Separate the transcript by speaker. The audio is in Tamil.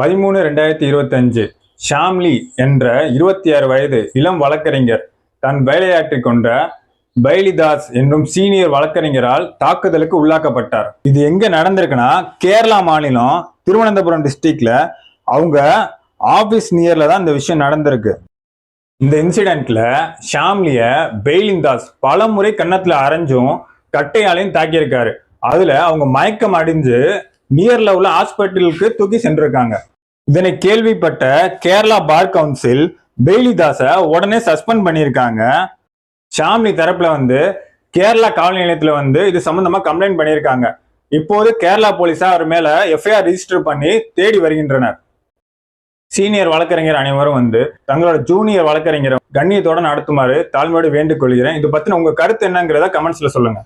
Speaker 1: 13/2025 ஷாம்லி என்ற 26 வயது இளம் வழக்கறிஞர் தன் வேலையாற்றிக் கொண்ட பைலிதாஸ் என்னும் சீனியர் வழக்கறிஞரால் தாக்குதலுக்கு உள்ளாக்கப்பட்டார். இது எங்க நடந்திருக்குன்னா, கேரளா மாநிலம் திருவனந்தபுரம் டிஸ்ட்ரிக்ட்ல அவங்க ஆபீஸ் நியர்ல தான் இந்த விஷயம் நடந்திருக்கு. இந்த இன்சிடென்ட்ல ஷாம்லிய பெய்லிந்தாஸ் பல முறை கன்னத்துல அரைஞ்சும் கட்டையாலையும் தாக்கியிருக்காரு. அதுல அவங்க மயக்கம் அடைஞ்சு நியர்ல உள்ள ஹாஸ்பிட்டலுக்கு தூக்கி சென்றிருக்காங்க. இதனை கேள்விப்பட்ட கேரளா பார் கவுன்சில் பெய்லிதாஸ உடனே சஸ்பெண்ட் பண்ணியிருக்காங்க. ஷாம்லி தரப்புல கேரளா காவல் நிலையத்துல இது சம்பந்தமா கம்ப்ளைண்ட் பண்ணியிருக்காங்க. இப்போது கேரளா போலீஸா அவர் மேல எஃப்ஐஆர் ரிஜிஸ்டர் பண்ணி தேடி வருகின்றனர். சீனியர் வழக்கறிஞர் அனைவரும் தங்களோட ஜூனியர் வழக்கறிஞரை கண்ணியத்தோட நடத்துமாறு தாழ்மையோடு வேண்டுக் கொள்கிறேன். இது பத்தின உங்க கருத்து என்னங்கிறத கமெண்ட்ஸ்ல சொல்லுங்க.